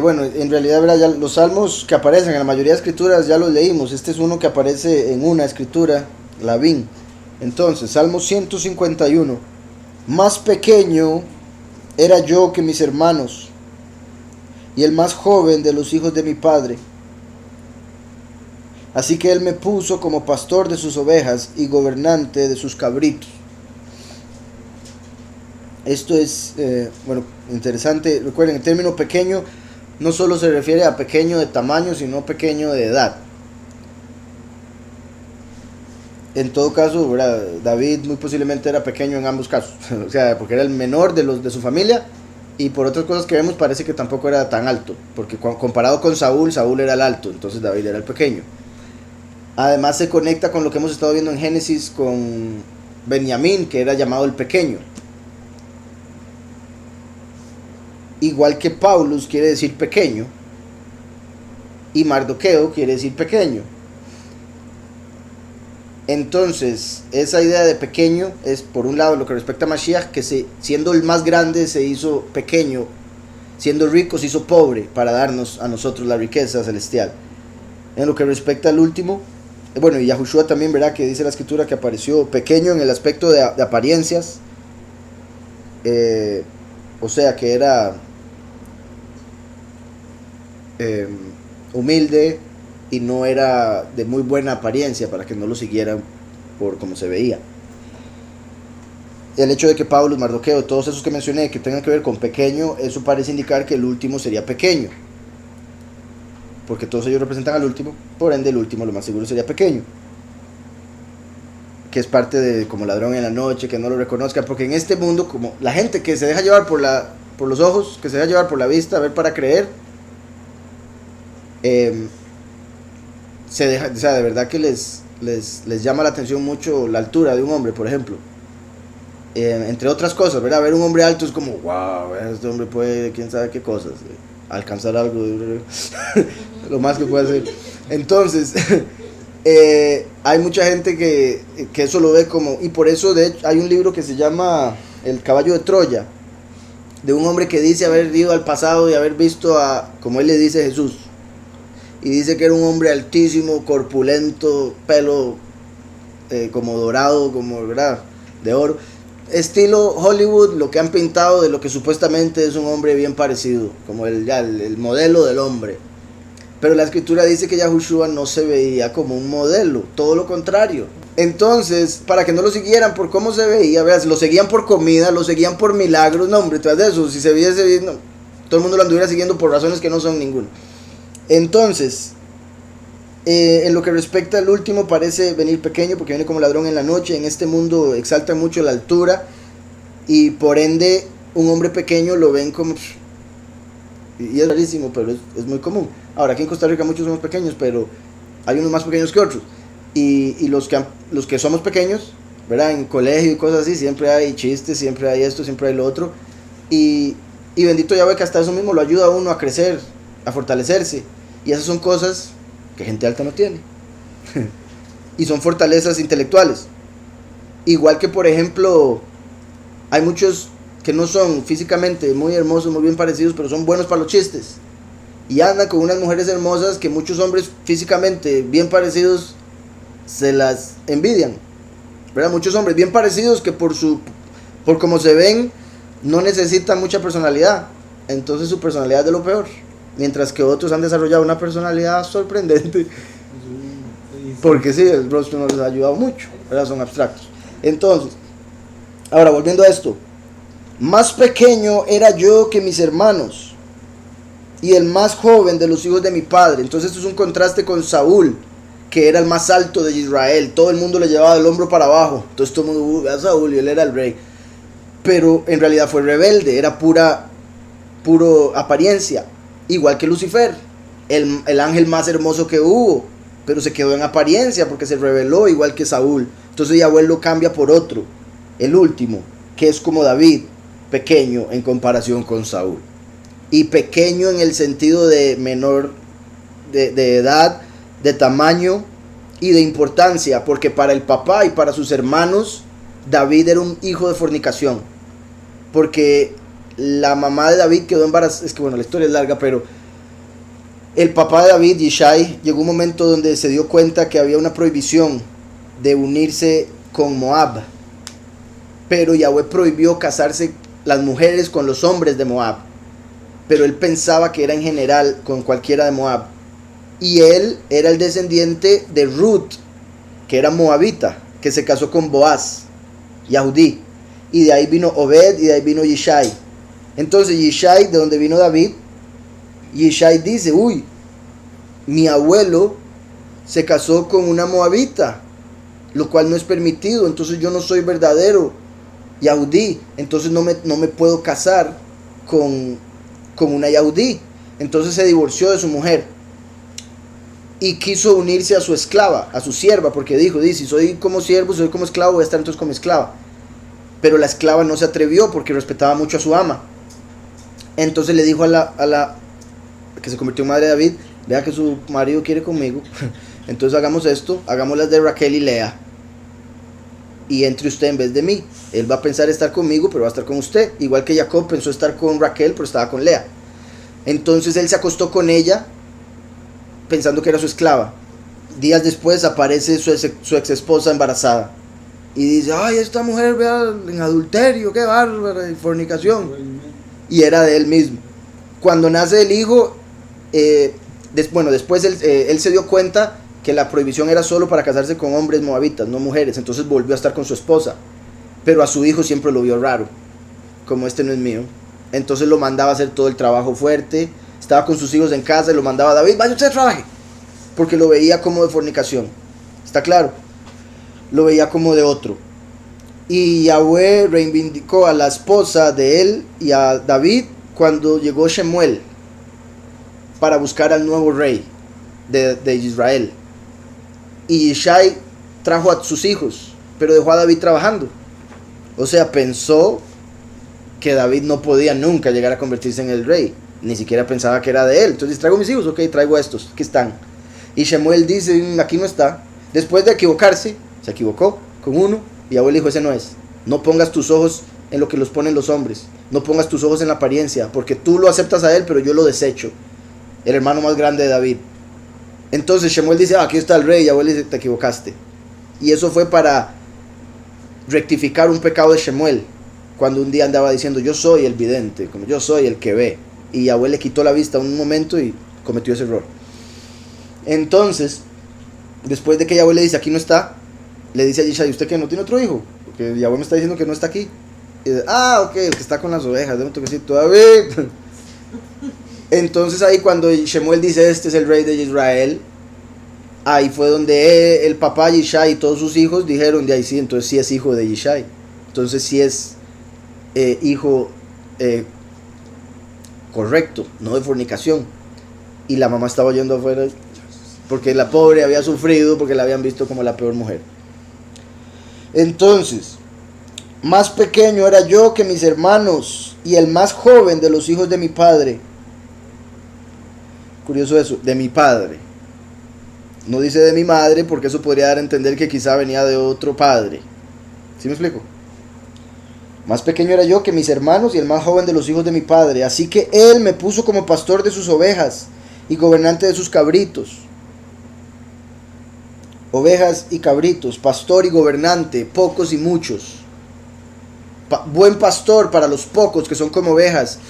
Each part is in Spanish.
Bueno, en realidad, ¿verdad? Ya los salmos que aparecen en la mayoría de escrituras ya los leímos. Este es uno que aparece en una escritura, la VIN. Entonces, Salmo 151. Más pequeño era yo que mis hermanos, y el más joven de los hijos de mi padre. Así que él me puso como pastor de sus ovejas y gobernante de sus cabritos. Esto es, bueno, interesante. Recuerden, el término pequeño no solo se refiere a pequeño de tamaño, sino pequeño de edad. En todo caso, ¿verdad? David muy posiblemente era pequeño en ambos casos. O sea, porque era el menor de su familia, y por otras cosas que vemos parece que tampoco era tan alto, porque comparado con Saúl, Saúl era el alto, entonces David era el pequeño. Además se conecta con lo que hemos estado viendo en Génesis con Benjamín, que era llamado el pequeño. Igual que Paulus quiere decir pequeño, y Mardoqueo quiere decir pequeño. Entonces, esa idea de pequeño es, por un lado, lo que respecta a Mashiach, que siendo el más grande se hizo pequeño, siendo rico se hizo pobre para darnos a nosotros la riqueza celestial. En lo que respecta al último, bueno, y Yahushua también, verá que dice la escritura que apareció pequeño en el aspecto de apariencias, o sea que era humilde y no era de muy buena apariencia para que no lo siguieran por cómo se veía. El hecho de que Pablo, Mardoqueo, todos esos que mencioné que tengan que ver con pequeño, eso parece indicar que el último sería pequeño, porque todos ellos representan al último, por ende el último lo más seguro sería pequeño, que es parte de como ladrón en la noche, que no lo reconozcan, porque en este mundo, como la gente que se deja llevar por los ojos, que se deja llevar por la vista, a ver para creer, se deja, o sea, de verdad que les llama la atención mucho la altura de un hombre, por ejemplo. Entre otras cosas, ¿verdad? Ver un hombre alto es como, wow, este hombre puede, quién sabe qué cosas, alcanzar algo, lo más que puede hacer. Entonces, hay mucha gente que eso lo ve como, y por eso de hecho hay un libro que se llama El caballo de Troya, de un hombre que dice haber ido al pasado y haber visto a, como él le dice, Jesús. Y dice que era un hombre altísimo, corpulento, pelo como dorado, como, ¿verdad?, de oro. Estilo Hollywood, lo que han pintado de lo que supuestamente es un hombre bien parecido, como el modelo del hombre. Pero la escritura dice que Yahushua no se veía como un modelo, todo lo contrario. Entonces, para que no lo siguieran por cómo se veía, ¿verdad?, lo seguían por comida, lo seguían por milagros, no hombre, tras de eso, si se viese bien, no, todo el mundo lo anduviera siguiendo por razones que no son ninguna. Entonces, en lo que respecta al último, parece venir pequeño porque viene como ladrón en la noche. En este mundo exalta mucho la altura y por ende un hombre pequeño lo ven como, y es rarísimo, pero es muy común. Ahora, aquí en Costa Rica muchos somos pequeños, pero hay unos más pequeños que otros, y los que somos pequeños, ¿verdad?, en colegio y cosas así, siempre hay chistes, siempre hay esto, siempre hay lo otro, y bendito Yahweh que hasta eso mismo lo ayuda a uno a crecer, a fortalecerse. Y esas son cosas que gente alta no tiene. Y son fortalezas intelectuales. Igual que, por ejemplo, hay muchos que no son físicamente muy hermosos, muy bien parecidos, pero son buenos para los chistes. Y andan con unas mujeres hermosas que muchos hombres físicamente bien parecidos se las envidian, ¿verdad? Muchos hombres bien parecidos que por cómo se ven no necesitan mucha personalidad. Entonces su personalidad es de lo peor. Mientras que otros han desarrollado una personalidad sorprendente. Porque sí, el rostro no les ha ayudado mucho, ¿verdad? Son abstractos. Entonces, ahora volviendo a esto. Más pequeño era yo que mis hermanos, y el más joven de los hijos de mi padre. Entonces esto es un contraste con Saúl, que era el más alto de Israel. Todo el mundo le llevaba del hombro para abajo. Entonces todo el mundo, a Saúl, y él era el rey. Pero en realidad fue rebelde, era puro apariencia. Igual que Lucifer, el ángel más hermoso que hubo, pero se quedó en apariencia porque se rebeló, igual que Saúl. Entonces Yahweh lo cambia por otro, el último, que es como David, pequeño en comparación con Saúl. Y pequeño en el sentido de menor de edad, de tamaño y de importancia, porque para el papá y para sus hermanos, David era un hijo de fornicación. Porque la mamá de David quedó embarazada. Es que bueno, la historia es larga, pero el papá de David, Yishai, llegó un momento donde se dio cuenta que había una prohibición de unirse con Moab, pero Yahweh prohibió casarse las mujeres con los hombres de Moab, pero él pensaba que era en general con cualquiera de Moab, y él era el descendiente de Ruth, que era moabita, que se casó con Boaz, Yahudí, y de ahí vino Obed y de ahí vino Yishai. Entonces Yishai, de donde vino David, Yishai dice, uy, mi abuelo se casó con una moabita, lo cual no es permitido, entonces yo no soy verdadero Yahudí, entonces no me puedo casar con una Yahudí. Entonces se divorció de su mujer y quiso unirse a su esclava, a su sierva, porque dijo, si soy como siervo, soy como esclavo, voy a estar entonces como esclava. Pero la esclava no se atrevió porque respetaba mucho a su ama. Entonces le dijo a la que se convirtió en madre de David, vea que su marido quiere conmigo, entonces hagamos esto, hagamos las de Raquel y Lea, y entre usted en vez de mí. Él va a pensar estar conmigo, pero va a estar con usted, igual que Jacob pensó estar con Raquel, pero estaba con Lea. Entonces él se acostó con ella pensando que era su esclava. Días después aparece su ex esposa embarazada y dice, ay, esta mujer, vea, en adulterio, qué bárbara, en fornicación. Y era de él mismo. Cuando nace el hijo, después él se dio cuenta que la prohibición era solo para casarse con hombres moabitas, no mujeres. Entonces volvió a estar con su esposa, pero a su hijo siempre lo vio raro, como este no es mío. Entonces lo mandaba a hacer todo el trabajo fuerte, estaba con sus hijos en casa y lo mandaba a David, vaya usted a trabaje, porque lo veía como de fornicación, está claro, lo veía como de otro. Y Yahweh reivindicó a la esposa de él y a David cuando llegó Shemuel para buscar al nuevo rey de Israel. Y Yishai trajo a sus hijos, pero dejó a David trabajando. O sea, pensó que David no podía nunca llegar a convertirse en el rey, ni siquiera pensaba que era de él. Entonces, traigo mis hijos, ok, traigo estos, aquí están. Y Shemuel dice, aquí no está. Después de equivocarse, se equivocó con uno, y Yahweh dijo, ese no es. No pongas tus ojos en lo que los ponen los hombres, no pongas tus ojos en la apariencia, porque tú lo aceptas a él, pero yo lo desecho. El hermano más grande de David. Entonces Shemuel dice, aquí está el rey, y Yahweh dice, te equivocaste. Y eso fue para rectificar un pecado de Shemuel, cuando un día andaba diciendo, yo soy el vidente, como yo soy el que ve, y Yahweh le quitó la vista un momento y cometió ese error. Entonces, después de que Yahweh le dice, aquí no está, le dice a Yishai, ¿usted qué, no tiene otro hijo? Porque Yahweh me está diciendo que no está aquí. Y dice, ok, el que está con las ovejas, déjame un toquecito, David. Entonces ahí cuando Shemuel dice, este es el rey de Israel, ahí fue donde el papá Yishai y todos sus hijos dijeron, de ahí sí, entonces sí es hijo de Yishai. Entonces sí es hijo correcto, no de fornicación. Y la mamá estaba yendo afuera porque la pobre había sufrido, porque la habían visto como la peor mujer. Entonces, más pequeño era yo que mis hermanos, y el más joven de los hijos de mi padre. Curioso eso, de mi padre. No dice de mi madre, porque eso podría dar a entender que quizá venía de otro padre. ¿Sí me explico? Más pequeño era yo que mis hermanos y el más joven de los hijos de mi padre. Así que él me puso como pastor de sus ovejas y gobernante de sus cabritos. Ovejas y cabritos, pastor y gobernante, pocos y muchos. Buen pastor para los pocos que son como ovejas,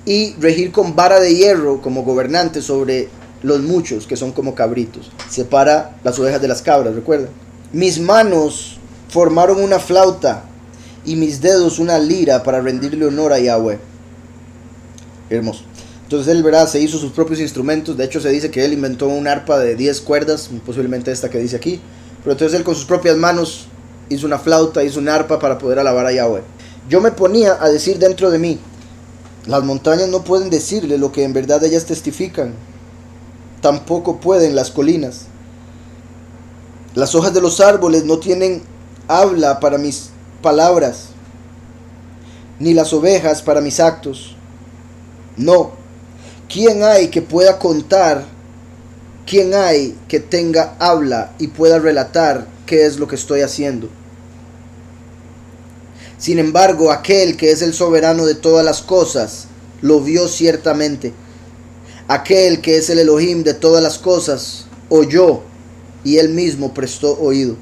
y regir con vara de hierro como gobernante sobre los muchos que son como cabritos. Separa las ovejas de las cabras, recuerda. Mis manos formaron una flauta y mis dedos una lira para rendirle honor a Yahweh. Hermoso. Entonces él, ¿verdad?, se hizo sus propios instrumentos. De hecho se dice que él inventó un arpa de 10 cuerdas, posiblemente esta que dice aquí. Pero entonces él con sus propias manos hizo una flauta, hizo un arpa para poder alabar a Yahweh. Yo me ponía a decir dentro de mí, las montañas no pueden decirle lo que en verdad ellas testifican. Tampoco pueden las colinas. Las hojas de los árboles no tienen habla para mis palabras, ni las ovejas para mis actos. No. ¿Quién hay que pueda contar? ¿Quién hay que tenga habla y pueda relatar qué es lo que estoy haciendo? Sin embargo, aquel que es el soberano de todas las cosas, lo vio ciertamente. Aquel que es el Elohim de todas las cosas, oyó, y él mismo prestó oído.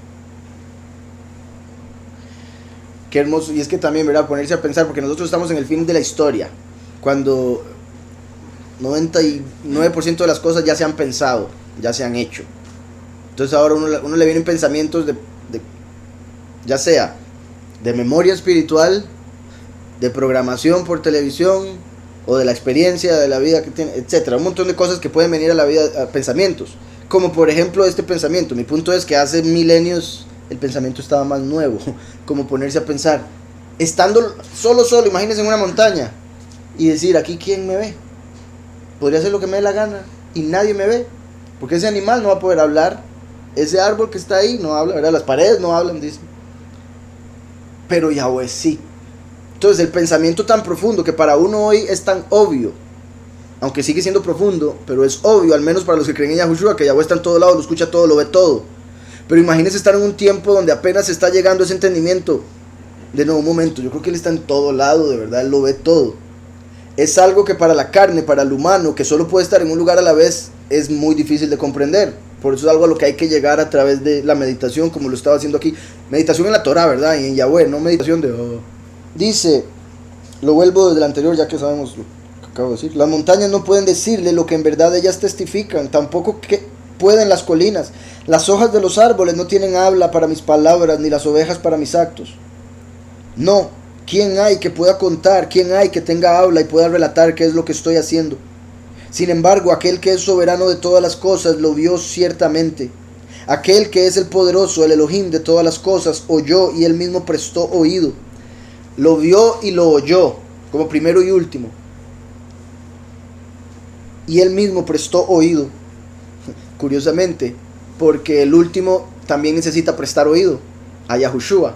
Qué hermoso, y es que también, ¿verdad? Ponerse a pensar, porque nosotros estamos en el fin de la historia, cuando 99% de las cosas ya se han pensado, ya se han hecho. Entonces ahora uno le vienen pensamientos de ya sea de memoria espiritual, de programación por televisión, o de la experiencia de la vida que tiene, etcétera. Un montón de cosas que pueden venir a la vida, a pensamientos. Como por ejemplo este pensamiento. Mi punto es que hace milenios el pensamiento estaba más nuevo. Como ponerse a pensar, estando solo, imagínense en una montaña, y decir, aquí quién me ve. Podría hacer lo que me dé la gana y nadie me ve, porque ese animal no va a poder hablar, ese árbol que está ahí no habla, ¿verdad? Las paredes no hablan, dicen. Pero Yahweh sí. Entonces el pensamiento tan profundo que para uno hoy es tan obvio, aunque sigue siendo profundo, pero es obvio, al menos para los que creen en Yahushua, que Yahweh está en todo lado, lo escucha todo, lo ve todo. Pero imagínense estar en un tiempo donde apenas está llegando ese entendimiento. De nuevo, un momento, yo creo que Él está en todo lado, de verdad, Él lo ve todo. Es algo que para la carne, para el humano, que solo puede estar en un lugar a la vez, es muy difícil de comprender. Por eso es algo a lo que hay que llegar a través de la meditación, como lo estaba haciendo aquí. Meditación en la Torah, ¿verdad? Y en Yahweh, no meditación de... Dice, lo vuelvo desde el anterior, ya que sabemos lo que acabo de decir. Las montañas no pueden decirle lo que en verdad ellas testifican, tampoco que pueden las colinas. Las hojas de los árboles no tienen habla para mis palabras, ni las ovejas para mis actos. No, ¿quién hay que pueda contar? ¿Quién hay que tenga habla y pueda relatar qué es lo que estoy haciendo? Sin embargo, aquel que es soberano de todas las cosas lo vio ciertamente. Aquel que es el poderoso, el Elohim de todas las cosas, oyó y él mismo prestó oído. Lo vio y lo oyó, como primero y último. Y él mismo prestó oído. Curiosamente, porque el último también necesita prestar oído a Yahushua.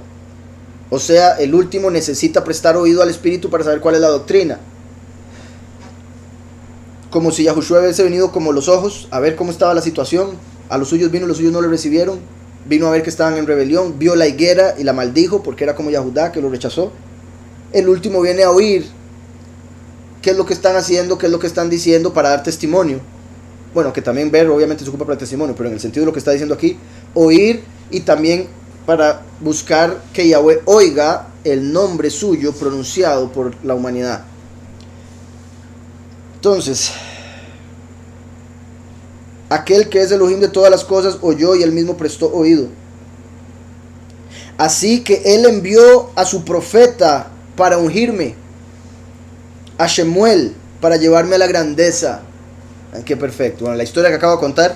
O sea, el último necesita prestar oído al Espíritu para saber cuál es la doctrina. Como si Yahushua hubiese venido como los ojos a ver cómo estaba la situación. A los suyos vino, los suyos no le recibieron. Vino a ver que estaban en rebelión. Vio la higuera y la maldijo porque era como Yahudá, que lo rechazó. El último viene a oír qué es lo que están haciendo, qué es lo que están diciendo para dar testimonio. Bueno, que también ver obviamente se ocupa para el testimonio, pero en el sentido de lo que está diciendo aquí, oír y también para buscar que Yahweh oiga el nombre suyo pronunciado por la humanidad. Entonces, aquel que es Elohim de todas las cosas oyó y él mismo prestó oído. Así que él envió a su profeta para ungirme, a Shemuel para llevarme a la grandeza. Ay, qué perfecto. Bueno, la historia que acabo de contar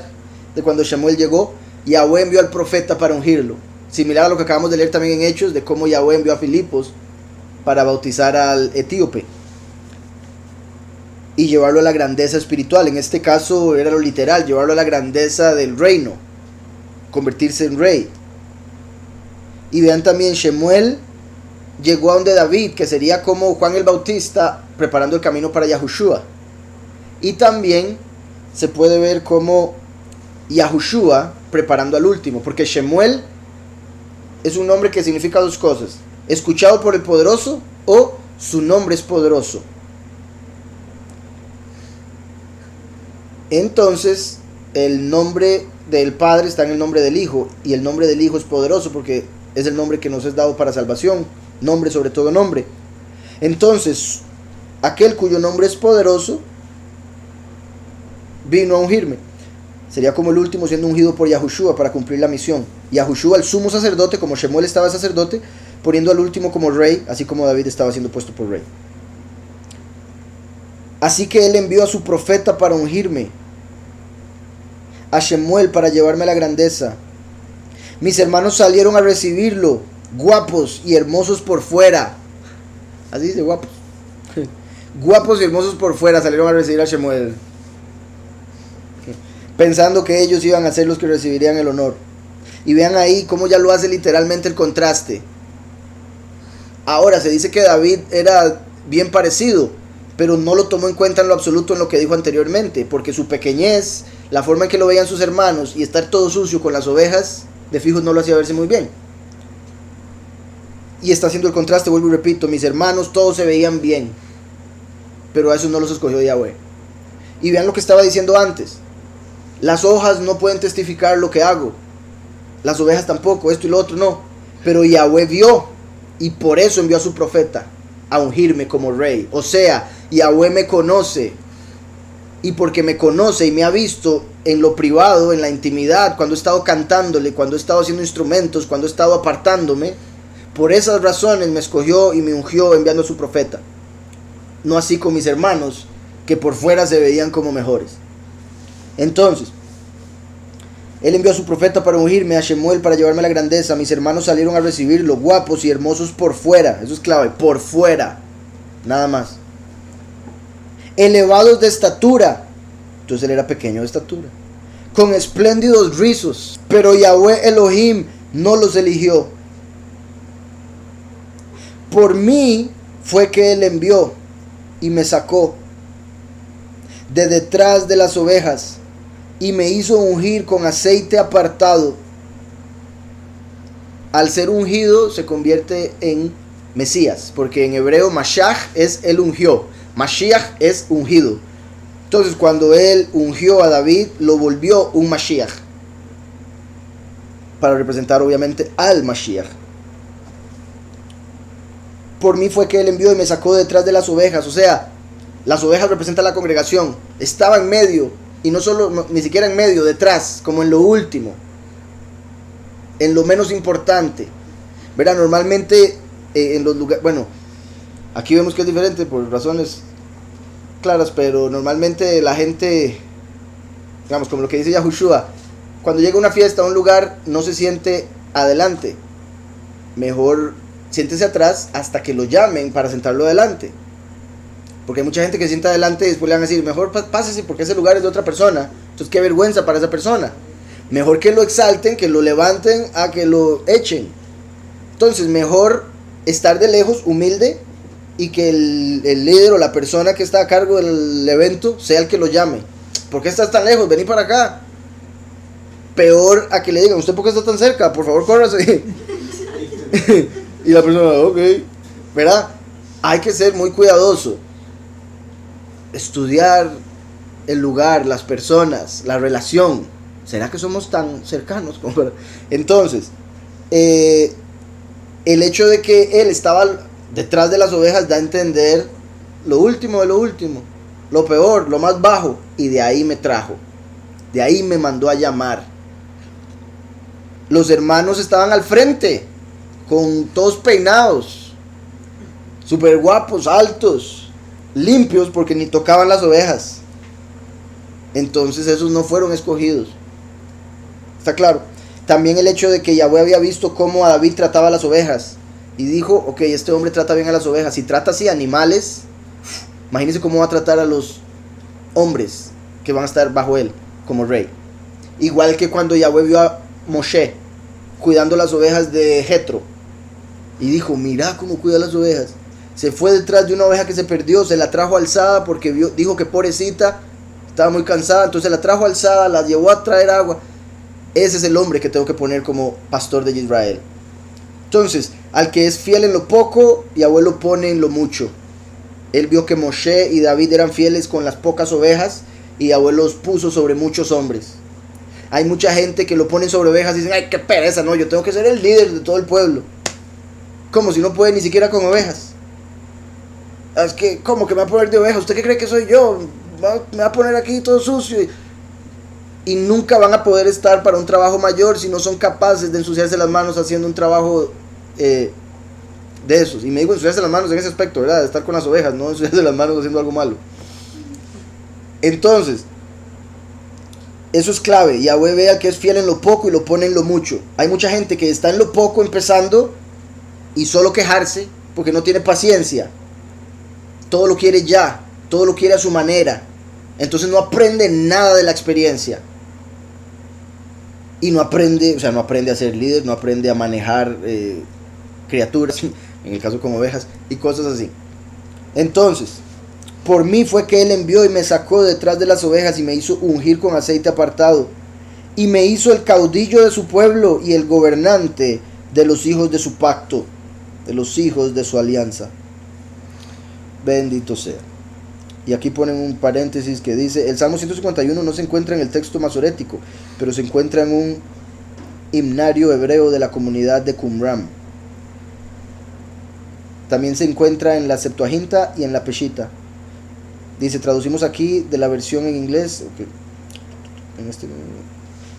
de cuando Shemuel llegó, Yahweh envió al profeta para ungirlo. Similar a lo que acabamos de leer también en Hechos, de cómo Yahweh envió a Filipos para bautizar al etíope y llevarlo a la grandeza espiritual. En este caso era lo literal, llevarlo a la grandeza del reino, convertirse en rey. Y vean también, Shemuel llegó a donde David, que sería como Juan el Bautista preparando el camino para Yahushua. Y también se puede ver como Yahushua preparando al último, porque Shemuel es un nombre que significa dos cosas: escuchado por el poderoso, o su nombre es poderoso. Entonces el nombre del Padre está en el nombre del Hijo, y el nombre del Hijo es poderoso porque es el nombre que nos es dado para salvación, nombre sobre todo nombre. Entonces aquel cuyo nombre es poderoso vino a ungirme. Sería como el último siendo ungido por Yahushua para cumplir la misión. Yahushua, el sumo sacerdote, como Shemuel estaba sacerdote, poniendo al último como rey, así como David estaba siendo puesto por rey. Así que él envió a su profeta para ungirme, a Shemuel para llevarme a la grandeza. Mis hermanos salieron a recibirlo, guapos y hermosos por fuera. Así dice, guapos. Guapos y hermosos por fuera salieron a recibir a Shemuel, pensando que ellos iban a ser los que recibirían el honor. Y vean ahí cómo ya lo hace literalmente el contraste. Ahora se dice que David era bien parecido, pero no lo tomó en cuenta en lo absoluto en lo que dijo anteriormente, porque su pequeñez, la forma en que lo veían sus hermanos y estar todo sucio con las ovejas, de fijo no lo hacía verse muy bien. Y está haciendo el contraste, vuelvo y repito, mis hermanos todos se veían bien, pero a esos no los escogió Yahweh. Y vean lo que estaba diciendo antes, las hojas no pueden testificar lo que hago, las ovejas tampoco, esto y lo otro no, pero Yahweh vio, y por eso envió a su profeta a ungirme como rey. O sea, Yahweh me conoce, y porque me conoce y me ha visto en lo privado, en la intimidad, cuando he estado cantándole, cuando he estado haciendo instrumentos, cuando he estado apartándome, por esas razones me escogió y me ungió enviando a su profeta. No así con mis hermanos, que por fuera se veían como mejores. Entonces, él envió a su profeta para ungirme, a Shemuel para llevarme a la grandeza. Mis hermanos salieron a recibirlo, guapos y hermosos por fuera. Eso es clave, por fuera. Nada más. Elevados de estatura. Entonces él era pequeño de estatura. Con espléndidos rizos. Pero Yahweh Elohim no los eligió. Por mí fue que él envió y me sacó de detrás de las ovejas y me hizo ungir con aceite apartado. Al ser ungido se convierte en Mesías, porque en hebreo Mashiach es él ungió, Mashiach es ungido. Entonces cuando él ungió a David, lo volvió un Mashiach, para representar obviamente al Mashiach. Por mí fue que él envió y me sacó detrás de las ovejas. O sea, las ovejas representan la congregación. Estaba en medio, y no solo, ni siquiera en medio, detrás, como en lo último, en lo menos importante. Verá, normalmente en los lugares, bueno, aquí vemos que es diferente por razones claras, pero normalmente la gente, digamos, como lo que dice Yahushua, cuando llega a una fiesta, a un lugar, no se siente adelante. Mejor siéntese atrás hasta que lo llamen para sentarlo adelante. Porque hay mucha gente que se sienta adelante y después le van a decir, mejor pásese porque ese lugar es de otra persona. Entonces qué vergüenza para esa persona. Mejor que lo exalten, que lo levanten, a que lo echen. Entonces mejor estar de lejos, humilde, y que el líder o la persona que está a cargo del evento sea el que lo llame. ¿Por qué estás tan lejos? Vení para acá. Peor a que le digan, ¿usted por qué está tan cerca? Por favor, córrase. Y la persona, ok, ¿verdad? Hay que ser muy cuidadoso. Estudiar el lugar, las personas, la relación. ¿Será que somos tan cercanos? Entonces, el hecho de que él estaba detrás de las ovejas da a entender lo último de lo último, lo peor, lo más bajo, y de ahí me trajo, de ahí me mandó a llamar. Los hermanos estaban al frente, con todos peinados, súper guapos, altos, limpios, porque ni tocaban las ovejas. Entonces esos no fueron escogidos. ¿Está claro? También el hecho de que Yahweh había visto cómo a David trataba a las ovejas y dijo, ok, este hombre trata bien a las ovejas. Si trata así animales, imagínense cómo va a tratar a los hombres que van a estar bajo él como rey. Igual que cuando Yahweh vio a Moshe cuidando las ovejas de Jetro y dijo, mira cómo cuida las ovejas. Se fue detrás de una oveja que se perdió, se la trajo alzada porque dijo que pobrecita, estaba muy cansada, entonces la trajo alzada, la llevó a traer agua. Ese es el hombre que tengo que poner como pastor de Israel. Entonces, al que es fiel en lo poco, Yahweh lo pone en lo mucho. Él vio que Moshe y David eran fieles con las pocas ovejas y Yahweh los puso sobre muchos hombres. Hay mucha gente que lo ponen sobre ovejas y dicen, ay, qué pereza, no, yo tengo que ser el líder de todo el pueblo. Como si no puede ni siquiera con ovejas. Es que, ¿cómo que me va a poner de oveja? ¿Usted qué cree que soy yo? Me va a poner aquí todo sucio. Y nunca van a poder estar para un trabajo mayor si no son capaces de ensuciarse las manos haciendo un trabajo de esos. Y me digo ensuciarse las manos en ese aspecto, ¿verdad? De estar con las ovejas, no ensuciarse las manos haciendo algo malo. Entonces, eso es clave. Yahweh vea que es fiel en lo poco y lo pone en lo mucho. Hay mucha gente que está en lo poco empezando y solo quejarse porque no tiene paciencia. Todo lo quiere ya, todo lo quiere a su manera. Entonces no aprende nada de la experiencia. Y no aprende, no aprende a ser líder, no aprende a manejar criaturas, en el caso como ovejas, y cosas así. Entonces, por mí fue que él envió y me sacó detrás de las ovejas y me hizo ungir con aceite apartado. Y me hizo el caudillo de su pueblo y el gobernante de los hijos de su pacto. de los hijos de su alianza. Bendito sea. Y aquí ponen un paréntesis que dice, el Salmo 151 no se encuentra en el texto masorético, pero se encuentra en un himnario hebreo de la comunidad de Qumran. También se encuentra en la Septuaginta y en la Peshitta. Dice, traducimos aquí de la versión en inglés. Okay.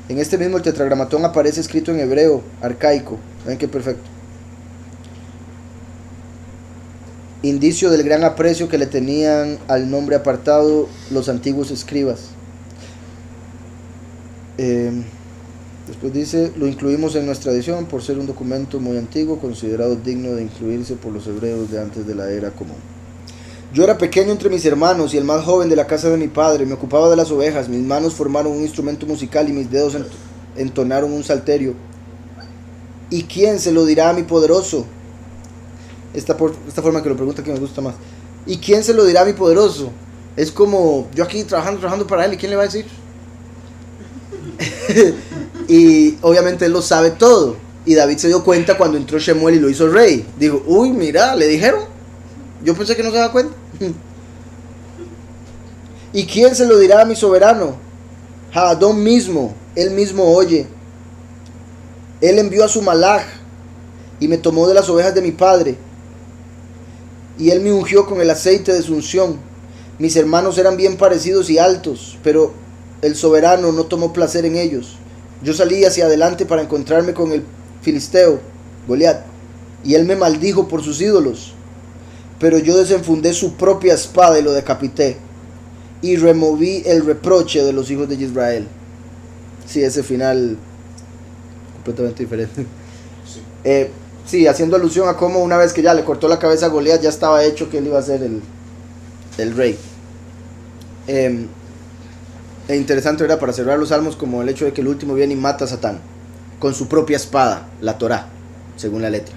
En este mismo el tetragramatón aparece escrito en hebreo arcaico. Ven qué perfecto. Indicio del gran aprecio que le tenían al nombre apartado los antiguos escribas. Después dice, lo incluimos en nuestra edición por ser un documento muy antiguo, considerado digno de incluirse por los hebreos de antes de la era común. Yo era pequeño entre mis hermanos y el más joven de la casa de mi padre. Me ocupaba de las ovejas. Mis manos formaron un instrumento musical y mis dedos entonaron un salterio. ¿Y quién se lo dirá a mi poderoso? Esta forma que lo pregunta que me gusta más. ¿Y quién se lo dirá a mi poderoso? Es como yo aquí trabajando para él. ¿Y quién le va a decir? Y obviamente él lo sabe todo. Y David se dio cuenta cuando entró Shemuel y lo hizo rey. Dijo, uy, mira, le dijeron. Yo pensé que no se daba cuenta. ¿Y quién se lo dirá a mi soberano? Adón mismo, él mismo oye. Él envió a su malaj y me tomó de las ovejas de mi padre. Y él me ungió con el aceite de su unción. Mis hermanos eran bien parecidos y altos, pero el soberano no tomó placer en ellos. Yo salí hacia adelante para encontrarme con el filisteo, Goliat, y él me maldijo por sus ídolos. Pero yo desenfundé su propia espada y lo decapité, y removí el reproche de los hijos de Israel. Sí, ese final completamente diferente. Sí. Sí, haciendo alusión a cómo una vez que ya le cortó la cabeza a Goliat, ya estaba hecho que él iba a ser el rey. Interesante era para cerrar los salmos como el hecho de que el último viene y mata a Satán con su propia espada, la Torá, según la letra.